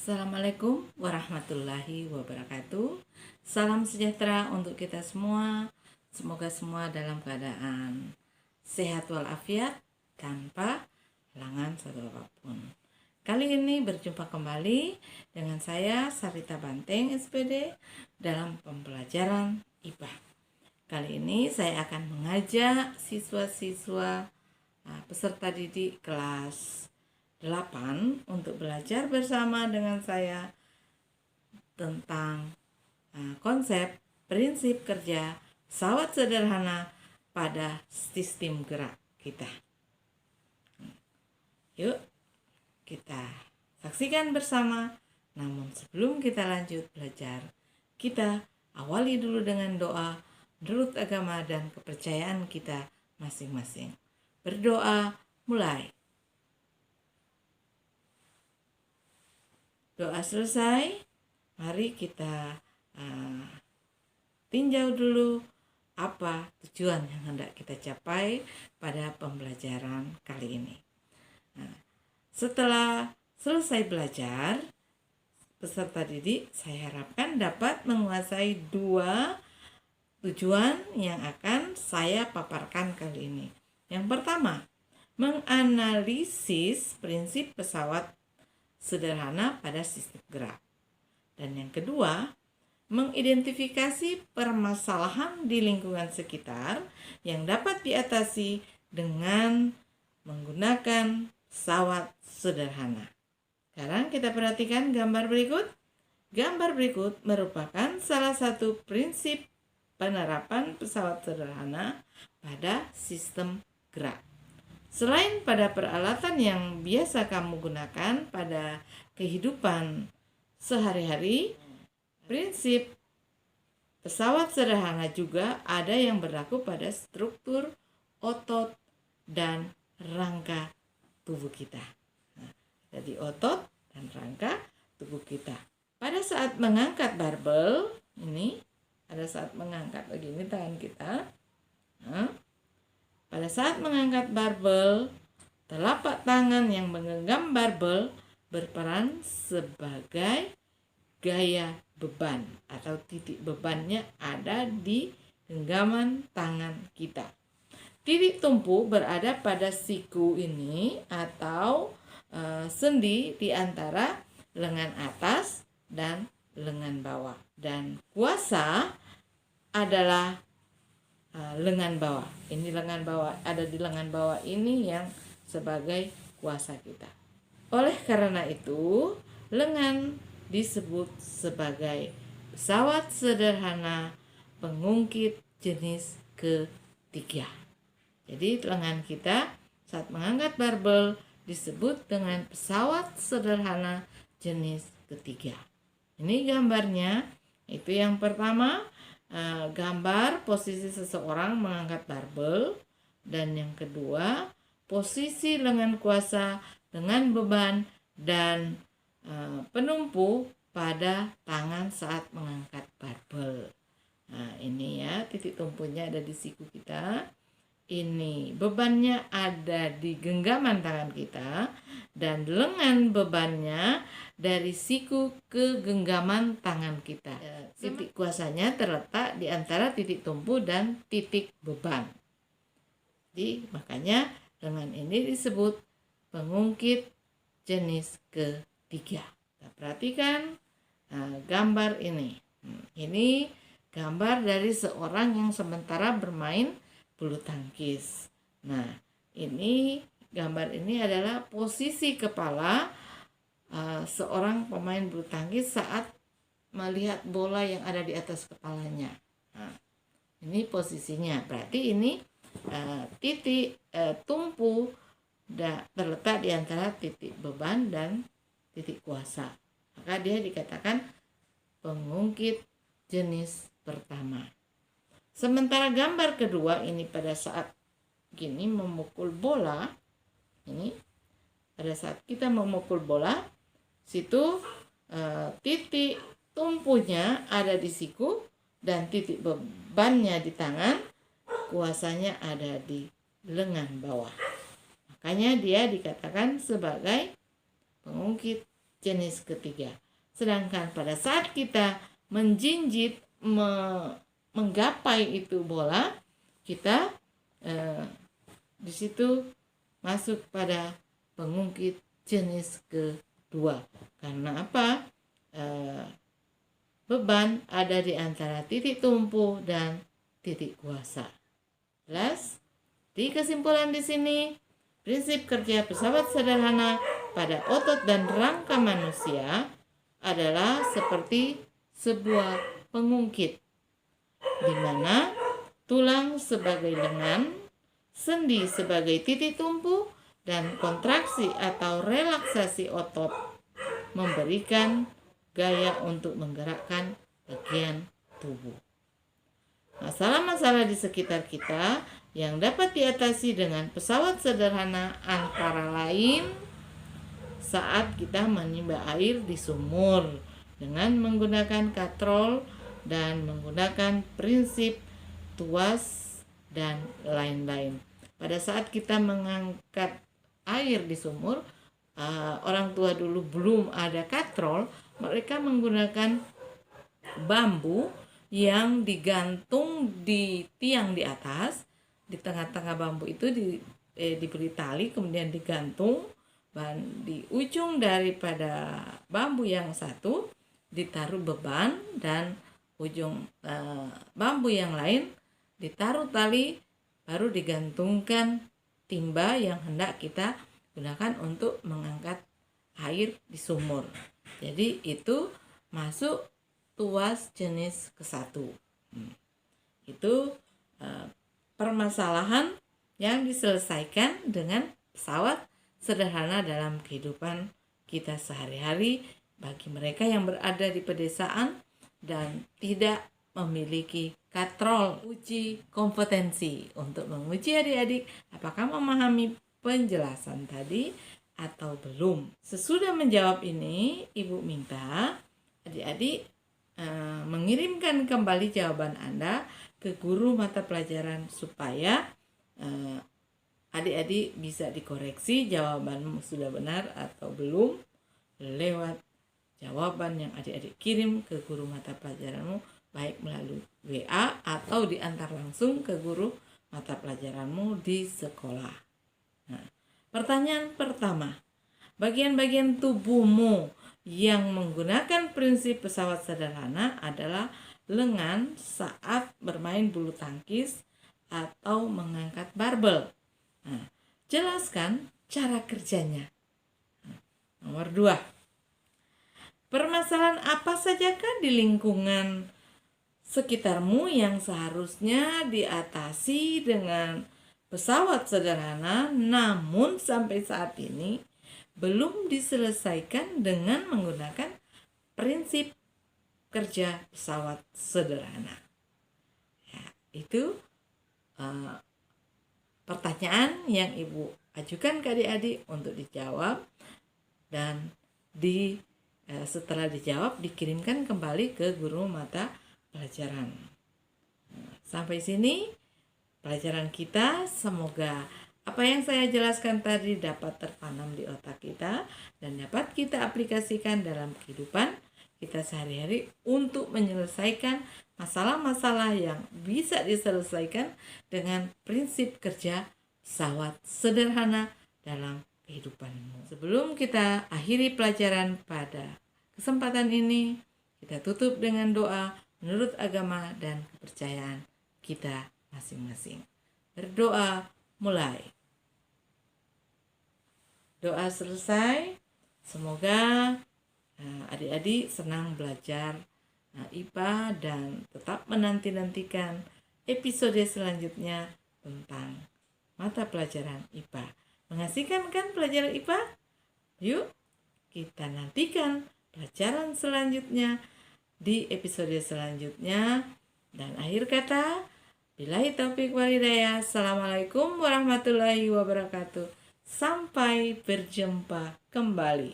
Assalamualaikum warahmatullahi wabarakatuh. Salam sejahtera untuk kita semua. Semoga semua dalam keadaan sehat walafiat tanpa halangan satu apapun. Kali ini berjumpa kembali dengan saya Sarita Banteng SPD dalam pembelajaran IPA. Kali ini saya akan mengajak siswa-siswa peserta didik kelas 8 untuk belajar bersama dengan saya tentang konsep prinsip kerja pesawat sederhana pada sistem gerak kita. Yuk kita saksikan bersama. Namun sebelum kita lanjut belajar, kita awali dulu dengan doa menurut agama dan kepercayaan kita masing-masing. Berdoa mulai. Doa selesai, mari kita tinjau dulu apa tujuan yang hendak kita capai pada pembelajaran kali ini. Setelah selesai belajar, peserta didik saya harapkan dapat menguasai 2 tujuan yang akan saya paparkan kali ini. Yang pertama, menganalisis prinsip pesawat sederhana pada sistem gerak. Dan yang kedua, mengidentifikasi permasalahan di lingkungan sekitar yang dapat diatasi dengan menggunakan pesawat sederhana. Sekarang kita perhatikan gambar berikut. Gambar berikut merupakan salah satu prinsip penerapan pesawat sederhana pada sistem gerak. Selain pada peralatan yang biasa kamu gunakan pada kehidupan sehari-hari, prinsip pesawat sederhana juga ada yang berlaku pada struktur otot dan rangka tubuh kita. Jadi otot dan rangka tubuh kita. Pada saat mengangkat barbel, pada saat mengangkat begini tangan kita. Pada saat mengangkat barbel, telapak tangan yang menggenggam barbel berperan sebagai gaya beban atau titik bebannya ada di genggaman tangan kita. Titik tumpu berada pada siku ini atau sendi di antara lengan atas dan lengan bawah. Dan kuasa adalah lengan bawah. Ini lengan bawah, ada di lengan bawah ini yang sebagai kuasa kita. Oleh karena itu, lengan disebut sebagai pesawat sederhana pengungkit jenis ketiga. Jadi lengan kita saat mengangkat barbel disebut dengan pesawat sederhana jenis ketiga. Ini gambarnya. Itu yang pertama, gambar posisi seseorang mengangkat barbel, dan yang kedua posisi lengan kuasa dengan beban dan penumpu pada tangan saat mengangkat barbel. Nah, ini ya, titik tumpunya ada di siku kita. Ini bebannya ada di genggaman tangan kita, dan lengan bebannya dari siku ke genggaman tangan kita. Titik kuasanya terletak di antara titik tumpu dan titik beban. Jadi makanya lengan ini disebut pengungkit jenis ketiga. Kita perhatikan gambar ini. Ini gambar dari seorang yang sementara bermain bulu tangkis. Nah, ini gambar ini adalah posisi kepala seorang pemain bulu tangkis saat melihat bola yang ada di atas kepalanya. Nah, ini posisinya. Berarti ini titik tumpu terletak di antara titik beban dan titik kuasa. Maka dia dikatakan pengungkit jenis pertama. Sementara gambar kedua ini pada saat gini memukul bola, ini pada saat kita memukul bola, situ titik tumpunya ada di siku dan titik bebannya di tangan, kuasanya ada di lengan bawah. Makanya dia dikatakan sebagai pengungkit jenis ketiga. Sedangkan pada saat kita menjinjit, menggapai itu bola, kita di situ masuk pada pengungkit jenis kedua. Karena apa? Beban ada di antara titik tumpu dan titik kuasa. Jelas? Di kesimpulan di sini, prinsip kerja pesawat sederhana pada otot dan rangka manusia adalah seperti sebuah pengungkit, di mana tulang sebagai lengan, sendi sebagai titik tumpu, dan kontraksi atau relaksasi otot memberikan gaya untuk menggerakkan bagian tubuh. Masalah-masalah di sekitar kita yang dapat diatasi dengan pesawat sederhana antara lain saat kita menimba air di sumur dengan menggunakan katrol dan menggunakan prinsip tuas dan lain-lain. Pada saat kita mengangkat air di sumur, orang tua dulu belum ada katrol, mereka menggunakan bambu yang digantung di tiang di atas. Di tengah-tengah bambu itu diberi tali, kemudian digantung, dan di ujung daripada bambu yang satu ditaruh beban, dan ujung bambu yang lain ditaruh tali, baru digantungkan timba yang hendak kita gunakan untuk mengangkat air di sumur. Jadi itu masuk tuas jenis ke-1. Itu permasalahan yang diselesaikan dengan pesawat sederhana dalam kehidupan kita sehari-hari bagi mereka yang berada di pedesaan dan tidak memiliki katrol. Uji kompetensi untuk menguji adik-adik apakah memahami penjelasan tadi atau belum. Sesudah menjawab ini, Ibu minta adik-adik mengirimkan kembali jawaban Anda ke guru mata pelajaran supaya adik-adik bisa dikoreksi jawabanmu sudah benar atau belum lewat jawaban yang adik-adik kirim ke guru mata pelajaranmu, baik melalui WA atau diantar langsung ke guru mata pelajaranmu di sekolah. Nah, pertanyaan pertama, bagian-bagian tubuhmu yang menggunakan prinsip pesawat sederhana adalah lengan saat bermain bulu tangkis atau mengangkat barbel. Nah, jelaskan cara kerjanya. Nomor 2, permasalahan apa sajakah di lingkungan sekitarmu yang seharusnya diatasi dengan pesawat sederhana, namun sampai saat ini belum diselesaikan dengan menggunakan prinsip kerja pesawat sederhana? Ya, itu pertanyaan yang Ibu ajukan ke adik-adik untuk dijawab, dan setelah dijawab dikirimkan kembali ke guru mata pelajaran. Sampai sini pelajaran kita. Semoga apa yang saya jelaskan tadi dapat tertanam di otak kita dan dapat kita aplikasikan dalam kehidupan kita sehari-hari untuk menyelesaikan masalah-masalah yang bisa diselesaikan dengan prinsip kerja pesawat sederhana dalam kehidupanmu. Sebelum kita akhiri pelajaran pada kesempatan ini, kita tutup dengan doa menurut agama dan kepercayaan kita masing-masing. Berdoa mulai. Doa selesai. Semoga adik-adik senang belajar IPA dan tetap menanti-nantikan episode selanjutnya tentang mata pelajaran IPA. Mengasihkan kan pelajaran IPA? Yuk kita nantikan pelajaran selanjutnya di episode selanjutnya. Dan akhir kata, billahi taufiq wal hidayah. Assalamualaikum warahmatullahi wabarakatuh. Sampai berjumpa kembali.